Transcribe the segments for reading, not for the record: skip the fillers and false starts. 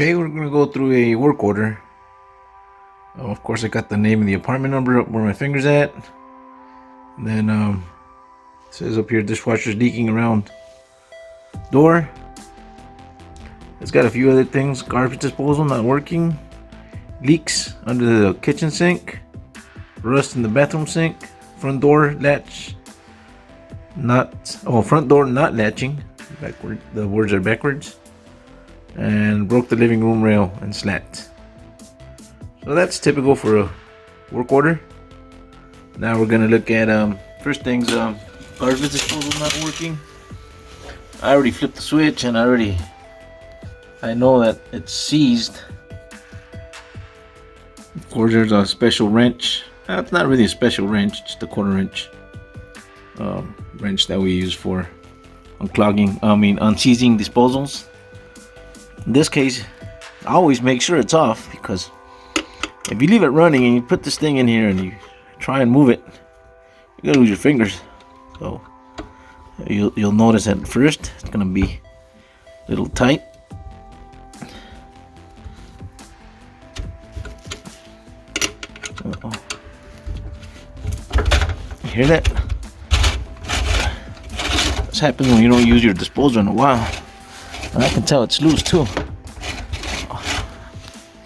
Okay, we're gonna go through a work order. Of course, I got the name and the apartment number up where my finger's at. And then it says up here, dishwasher's leaking around door. It's got a few other things. Garbage disposal not working. Leaks under the kitchen sink. Rust in the bathroom sink. Front door latch front door not latching. Backward. The words are backwards. And broke the living room rail and slat. So that's typical for a work order. Now we're gonna look at first things, garbage disposal not working. I already flipped the switch and I know that it's seized. Of course, there's a special wrench. It's not really a special wrench, just a quarter inch wrench that we use for unseizing disposals. In this case, I always make sure it's off, because if you leave it running and you put this thing in here and you try and move it, you're gonna lose your fingers. So you'll notice at first it's gonna be a little tight. Uh-oh. You hear that? This happens when you don't use your disposer in a while. And I can tell it's loose too.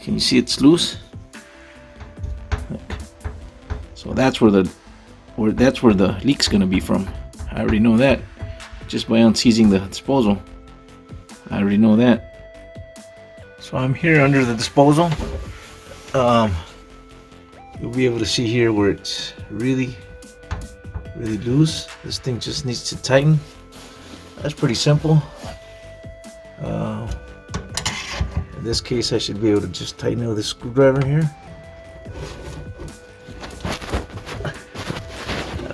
Can you see it's loose? Look. So that's where the leak's gonna be from. I already know that just by unseizing the disposal. I already know that. So I'm here under the disposal. You'll be able to see here where it's really loose. This thing just needs to tighten. That's pretty simple. In this case, I should be able to just tighten it with a screwdriver here.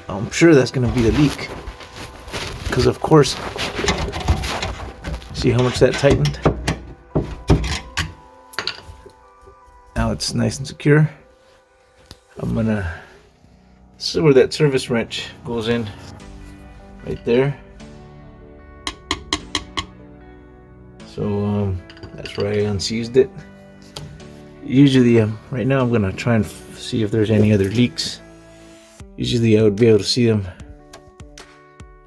I'm sure that's going to be the leak, because of course, see how much that tightened? Now it's nice and secure. This is where that service wrench goes in, right there. So that's where I unseized it. Usually, right now I'm gonna try and see if there's any other leaks. Usually I would be able to see them,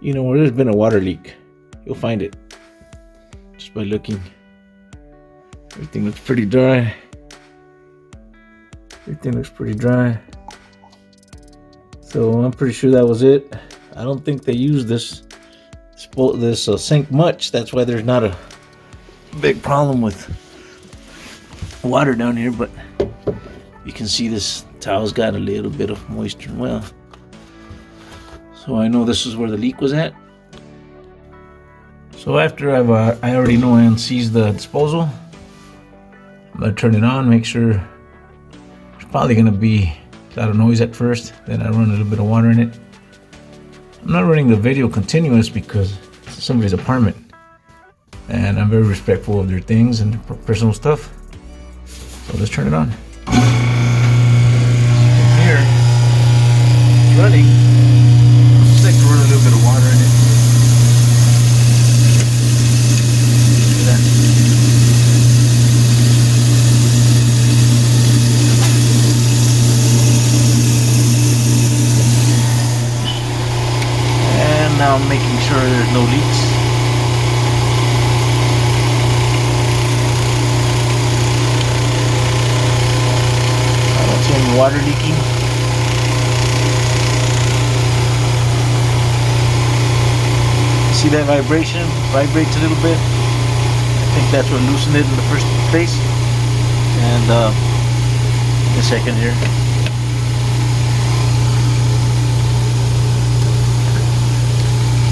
where there's been a water leak. You'll find it just by looking. Everything looks pretty dry. So I'm pretty sure that was it. I don't think they use this sink much. That's why there's not a big problem with water down here, but you can see this towel's got a little bit of moisture. Well, so I know this is where the leak was at. So after I already know I unseized the disposal, I'm gonna turn it on, make sure there's probably gonna be a lot of noise at first. Then I run a little bit of water in it. I'm not running the video continuous because it's somebody's apartment, and I'm very respectful of their things and their personal stuff. So let's turn it on. Here, it's running. Just like to run a little bit of water in it. Look at that. And now I'm making sure there's no leaks. Water leaking. See that vibration? Vibrates a little bit. I think that's what loosened it in the first place. And in a second here.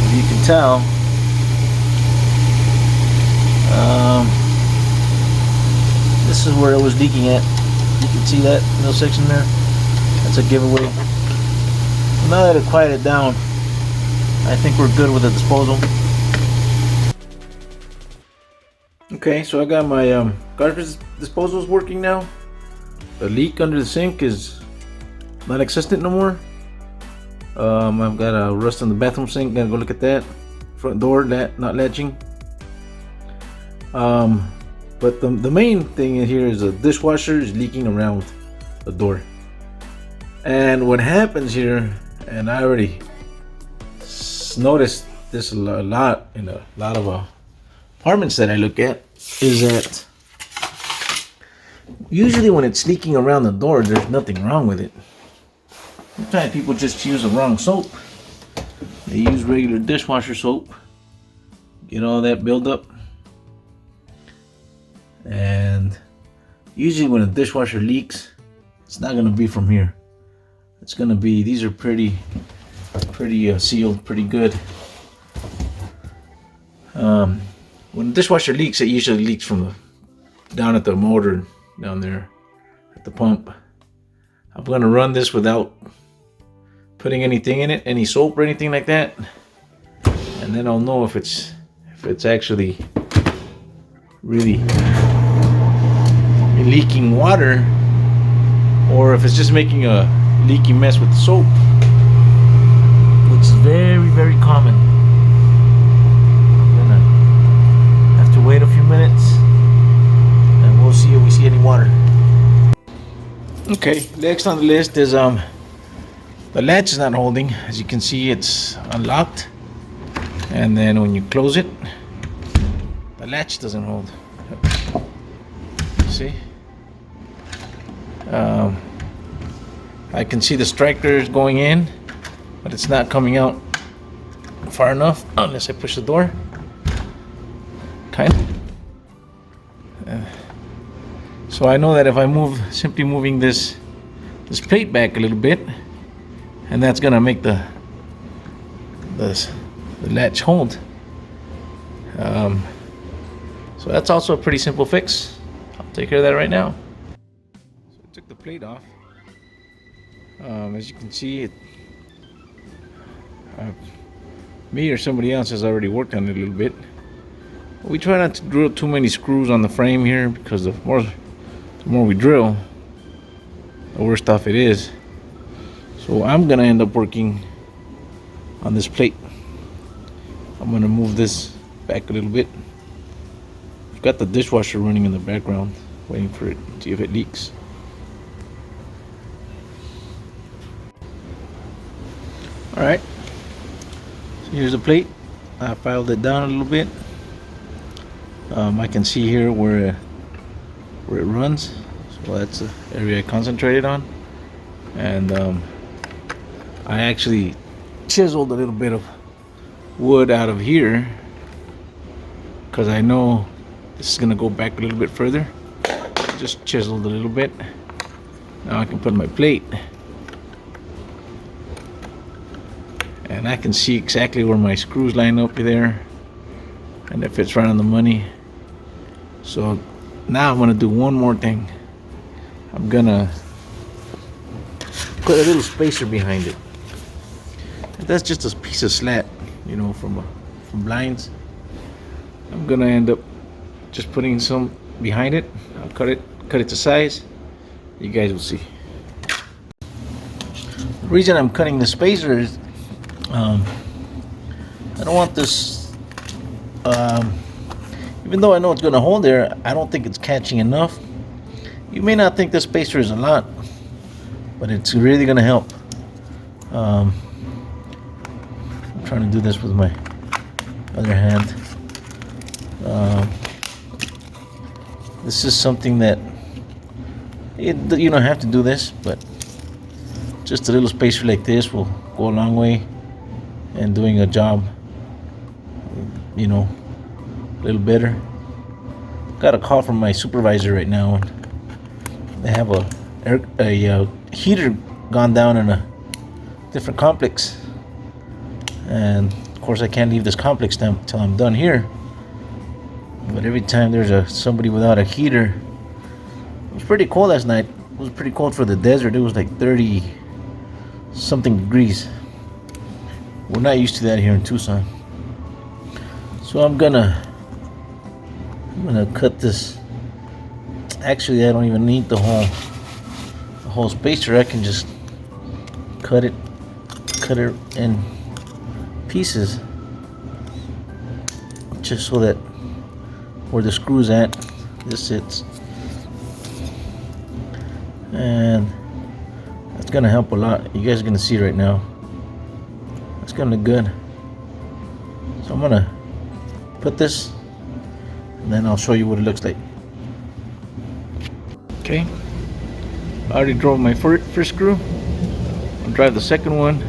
As you can tell, this is where it was leaking at. You can see that middle section there. That's a giveaway. Now that it quieted down, I think we're good with the disposal. Okay, so I got my garbage disposals working now. The leak under the sink is not existent no more. I've got a rust on the bathroom sink. Gotta go look at that. Front door not latching. But the main thing in here is the dishwasher is leaking around the door. And what happens here, and I already noticed this a lot in a lot of apartments that I look at, is that usually when it's leaking around the door, there's nothing wrong with it. Sometimes people just use the wrong soap. They use regular dishwasher soap, get all that buildup. And usually when a dishwasher leaks, it's not going to be from here. It's going to be, these are pretty sealed, pretty good. When the dishwasher leaks, it usually leaks from down at the motor, down there at the pump. I'm going to run this without putting anything in it, any soap or anything like that, and then I'll know if it's actually really leaking water, or if it's just making a leaky mess with the soap, which is very common. I'm gonna have to wait a few minutes and we'll see if we see any water. Okay, next on the list is the latch is not holding. As you can see, it's unlocked, and then when you close it, the latch doesn't hold. See? I can see the strikers going in, but it's not coming out far enough unless I push the door. Kind of. So I know that if I simply moving this plate back a little bit, and that's gonna make the latch hold. So that's also a pretty simple fix. I'll take care of that right now. So I took the plate off. As you can see, me or somebody else has already worked on it a little bit. We try not to drill too many screws on the frame here, because the more we drill, the worse off it is. So I'm gonna end up working on this plate. I'm gonna move this back a little bit. I've got the dishwasher running in the background, waiting for it to see if it leaks. Alright, so here's the plate. I filed it down a little bit. I can see here where it runs, so that's the area I concentrated on. And I actually chiseled a little bit of wood out of here, because I know this is gonna go back a little bit further. Just chiseled a little bit. Now I can put my plate, and I can see exactly where my screws line up there, and it fits right on the money. So now I'm gonna do one more thing. I'm gonna put a little spacer behind it. That's just a piece of slat, you know, from blinds. I'm gonna end up just putting some behind it. I'll cut it to size. You guys will see. The reason I'm cutting the spacer is I don't want this, even though I know it's gonna hold there, I don't think it's catching enough. You may not think this spacer is a lot, but it's really gonna help. I'm trying to do this with my other hand. This is something that you don't have to do this, but just a little spacer like this will go a long way in doing a job, you know, a little better. Got a call from my supervisor right now, and they have a heater gone down in a different complex, and of course I can't leave this complex until I'm done here. But every time there's somebody without a heater, it was pretty cold last night. It was pretty cold for the desert. It was like 30 something degrees. We're not used to that here in Tucson. So I'm gonna cut this. Actually, I don't even need the whole spacer. I can just cut it in pieces, just so that where the screw's at, this sits. And that's gonna help a lot. You guys are gonna see right now. It's gonna look good. So I'm gonna put this, and then I'll show you what it looks like. Okay, I already drove my first screw. I'll drive the second one.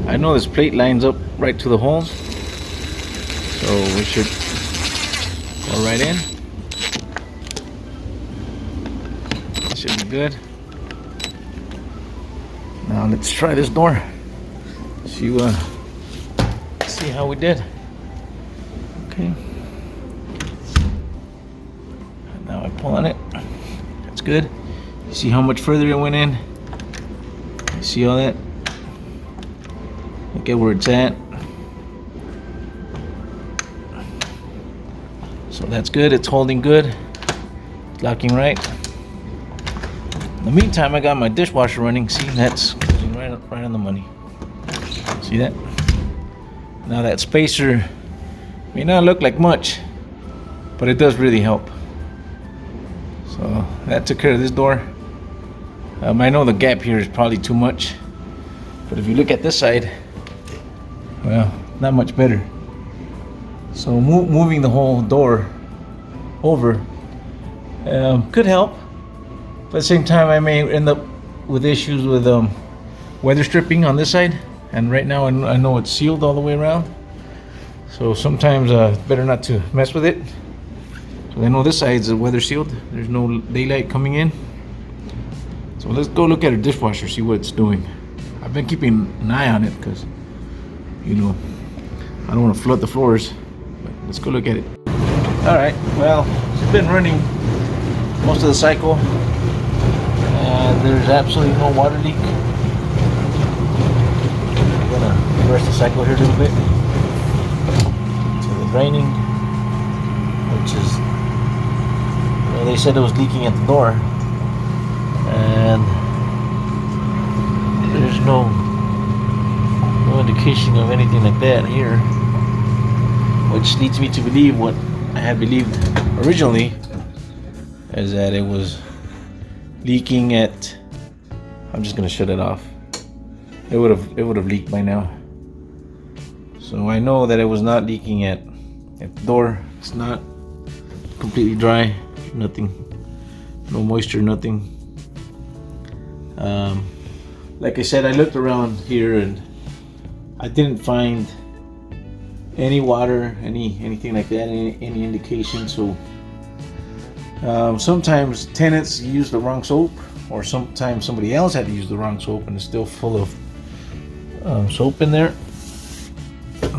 I know this plate lines up right to the hole, so we should go right in. Should be good. Now let's try this door. See how we did. Okay. And now I pull on it. That's good. You see how much further it went in? You see all that? Look at where it's at. So that's good. It's holding good. It's locking right. In the meantime, I got my dishwasher running. See, that's closing right on the money. See that? Now that spacer may not look like much, but it does really help. So that took care of this door. I know the gap here is probably too much, but if you look at this side, well, not much better. So moving the whole door over could help, but at the same time I may end up with issues with weather stripping on this side, and right now I know it's sealed all the way around, so sometimes better not to mess with it. So I know this side's weather sealed, there's no daylight coming in. So let's go look at a dishwasher, see what it's doing. I've been keeping an eye on it because, you know, I don't want to flood the floors, but let's go look at it. Alright, well, it's been running most of the cycle and there's absolutely no water leak. I'm gonna reverse the cycle here a little bit to the draining, which is, well, they said it was leaking at the door, and there's no indication of anything like that here, which leads me to believe what I had believed originally, is that it was leaking at, I'm just gonna shut it off. It would have leaked by now. So I know that it was not leaking at the door. It's not completely dry, nothing, no moisture, nothing. Like I said, I looked around here and I didn't find any water, anything like that, any indication. So sometimes tenants use the wrong soap, or sometimes somebody else had to use the wrong soap and it's still full of soap in there.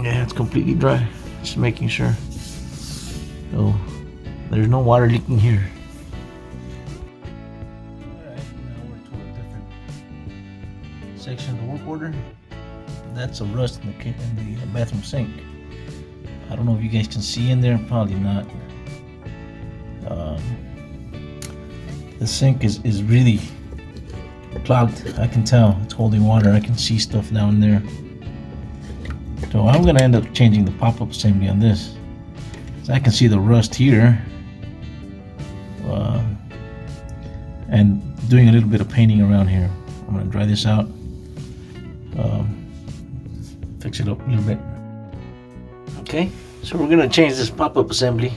Yeah, it's completely dry. Just making sure. So there's no water leaking here. Alright, now we're to a different section of the work order. That's a rust in the bathroom sink. I don't know if you guys can see in there, probably not. The sink is really clogged. I can tell it's holding water. I can see stuff down there. So I'm gonna end up changing the pop-up assembly on this. So I can see the rust here, and doing a little bit of painting around here. I'm gonna dry this out, fix it up a little bit. Okay, so we're gonna change this pop-up assembly.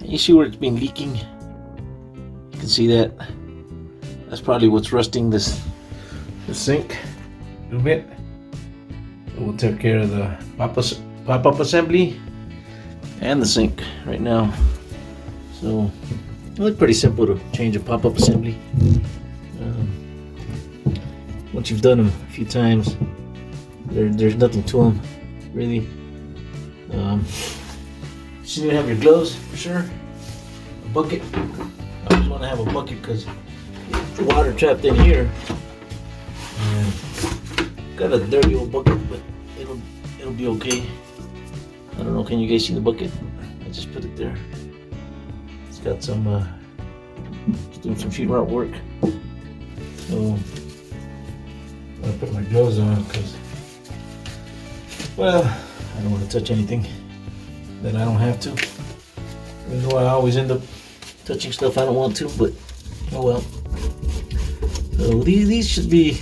You see where it's been leaking? You can see that. That's probably what's rusting the sink a little bit. We'll take care of the pop-up assembly and the sink right now. So it looks pretty simple to change a pop-up assembly. Once you've done them a few times, there's nothing to them really. You should even have your gloves for sure. A bucket. I always want to have a bucket because there's water trapped in here. And got a dirty old bucket, but it'll be okay. I don't know, can you guys see the bucket? I just put it there. It's got some just doing some sheetrock work. So I'm gonna put my gloves on because, well, I don't want to touch anything that I don't have to. Even though I always end up touching stuff I don't want to, but oh well. So these should be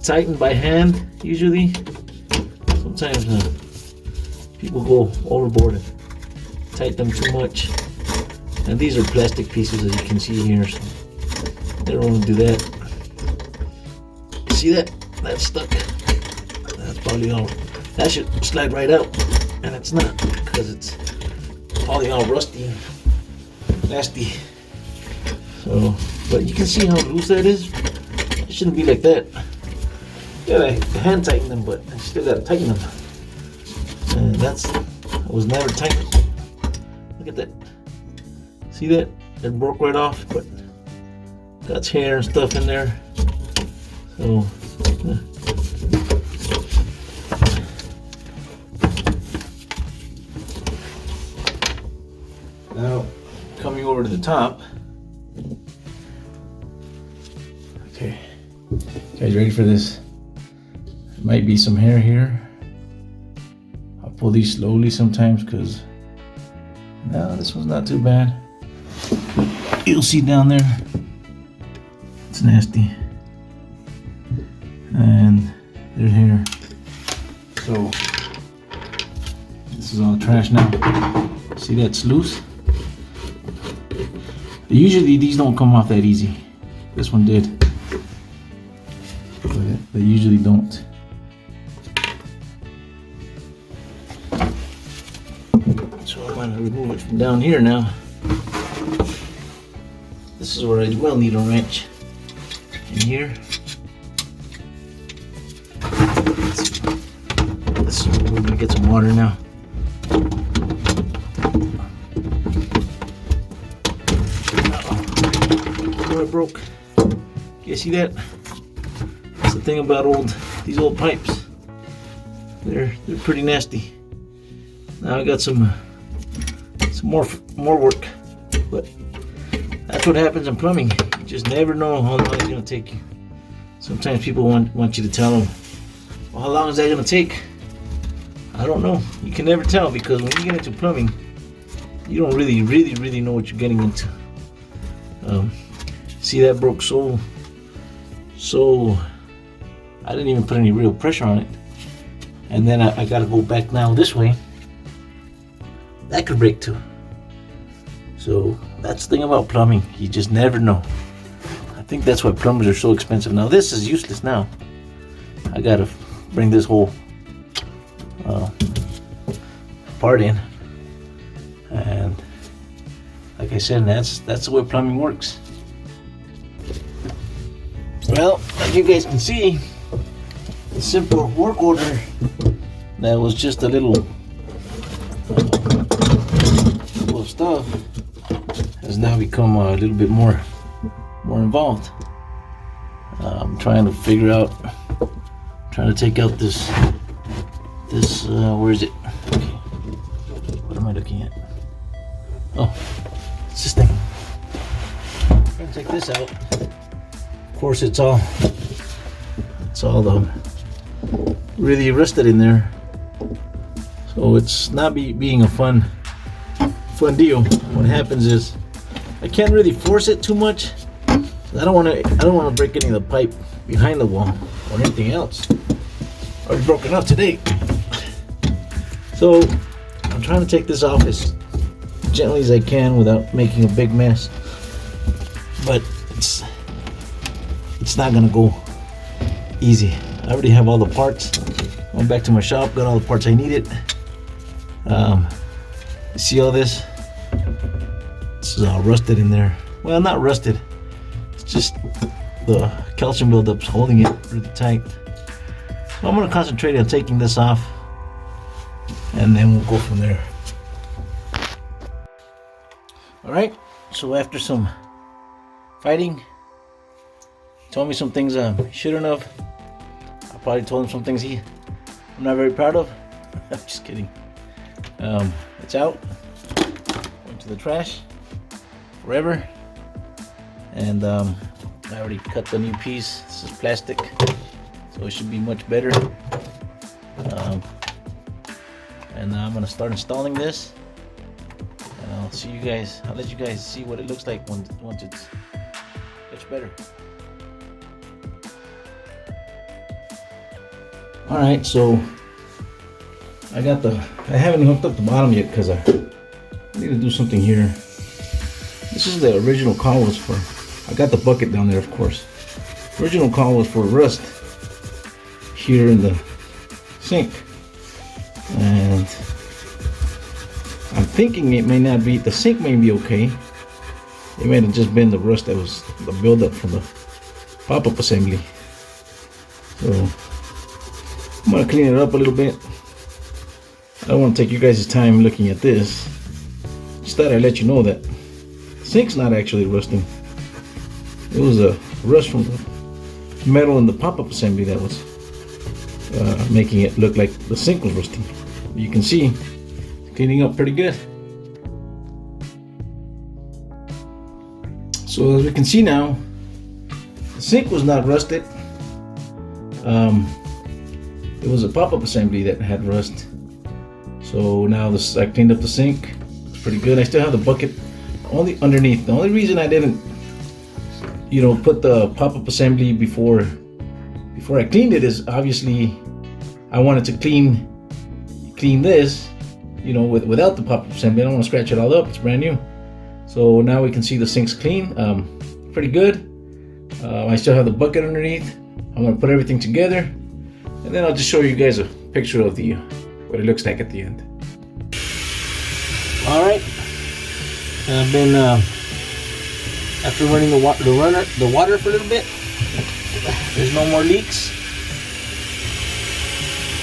tightened by hand usually. Sometimes people go overboard and tighten them too much. And these are plastic pieces, as you can see here, so they don't want to do that. See that? That's stuck. That's probably all. That should slide right out, and it's not because it's probably all rusty and nasty. So, but you can see how loose that is. It shouldn't be like that. Yeah, I hand tighten them, but I still gotta tighten them. And that was never tightened. Look at that. See that? It broke right off, but that's hair and stuff in there. So now coming over to the top. Okay, you guys ready for this? There might be some hair here. I'll pull these slowly sometimes because no, this one's not too bad. You'll see down there, it's nasty. And there's hair. So this is all trash now. See, that's loose. Usually these don't come off that easy. This one did, but they usually don't. So I'm going to remove it from down here now. This is where I will need a wrench. In here. We're gonna get some water now. Oh, it broke. You see that? That's the thing about these old pipes. They're pretty nasty. Now I got some more work, but that's what happens in plumbing. You just never know how long it's gonna take you. Sometimes people want you to tell them, well, how long is that gonna take? I don't know. You can never tell, because when you get into plumbing, you don't really know what you're getting into. See, that broke so I didn't even put any real pressure on it. And then I gotta go back now this way. That could break too. So that's the thing about plumbing. You just never know. I think that's why plumbers are so expensive. Now this is useless now. I gotta bring this whole part in, and like I said, that's the way plumbing works. Well, like you guys can see, the simple work order that was just a little stuff has now become a little bit more involved. I'm trying to figure out, trying to take out this where is it? Okay. What am I looking at? Oh, it's this thing. I'm gonna take this out. Of course, it's all really rusted in there. So it's not being a fun deal. What happens is I can't really force it too much. I don't want to break any of the pipe behind the wall or anything else. Already broken up today. So I'm trying to take this off as gently as I can without making a big mess. But it's not gonna go easy. I already have all the parts. Went back to my shop, got all the parts I needed. See all this? This is all rusted in there. Well, not rusted. It's just the calcium buildup's holding it really tight. So I'm gonna concentrate on taking this off, and then we'll go from there. All right. So after some fighting, told me some things I shouldn't have. I probably told him some things I'm not very proud of. I'm just kidding. It's out. Went to the trash forever. And I already cut the new piece. This is plastic, so it should be much better. And now I'm gonna start installing this. And I'll see you guys. I'll let you guys see what it looks like once it's much better. All right, so I haven't hooked up the bottom yet because I need to do something here. This is the original call was for. I got the bucket down there, of course. Original call was for rust here in the sink, and I'm thinking it may not be, the sink may be okay. It may have just been the rust that was the buildup from the pop-up assembly. So I'm gonna clean it up a little bit. I don't want to take you guys' time looking at this. Just thought I'd let you know that the sink's not actually rusting. It was a rust from the metal in the pop-up assembly that was making it look like the sink was rusting. You can see it's cleaning up pretty good. So as we can see now, the sink was not rusted. It was a pop-up assembly that had rust. So now I cleaned up the sink. It's pretty good. I still have the bucket only underneath. The only reason I didn't, put the pop-up assembly before I cleaned it is obviously I wanted to clean this, without the pop-up assembly. I don't want to scratch it all up. It's brand new. So now we can see the sink's clean. Pretty good. I still have the bucket underneath. I'm gonna put everything together, and then I'll just show you guys a picture of what it looks like at the end. All right. I've been after running the water for a little bit. There's no more leaks.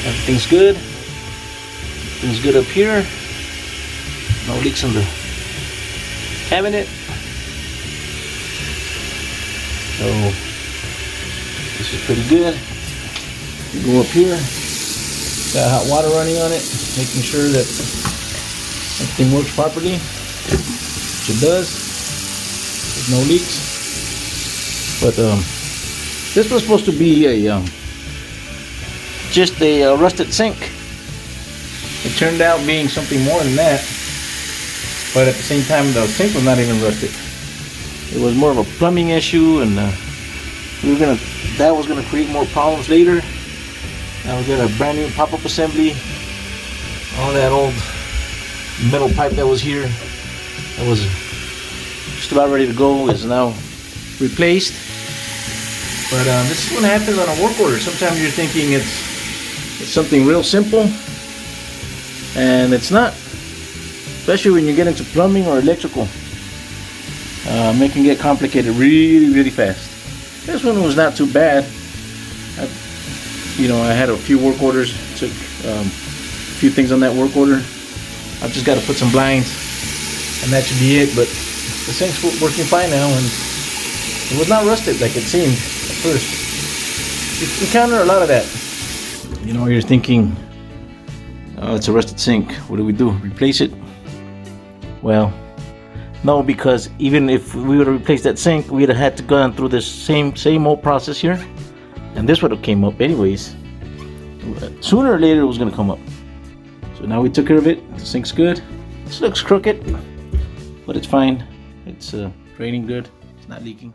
Everything's good. Everything's good up here. No leaks in the cabinet. So this is pretty good. You go up here, got hot water running on it, making sure that everything works properly, which it does. There's no leaks. But this was supposed to be just a rusted sink. It turned out being something more than that. But at the same time, the sink was not even rusted. It was more of a plumbing issue, and that was gonna create more problems later. Now we got a brand new pop-up assembly. All that old metal pipe that was here, that was just about ready to go, is now replaced. But this is what happens on a work order. Sometimes you're thinking it's something real simple, and it's not. Especially when you get into plumbing or electrical. It can get complicated really, really fast. This one was not too bad. I had a few work orders, took a few things on that work order. I've just got to put some blinds, and that should be it. But the sink's working fine now, and it was not rusted like it seemed at first. You encounter a lot of that. You're thinking, oh, it's a rusted sink. What do? Replace it? Well, no, because even if we would have replaced that sink, we'd have had to go through this same old process here, and this would have came up anyways. Sooner or later, it was going to come up. So now we took care of it. The sink's good. This looks crooked, but it's fine. It's draining good. It's not leaking.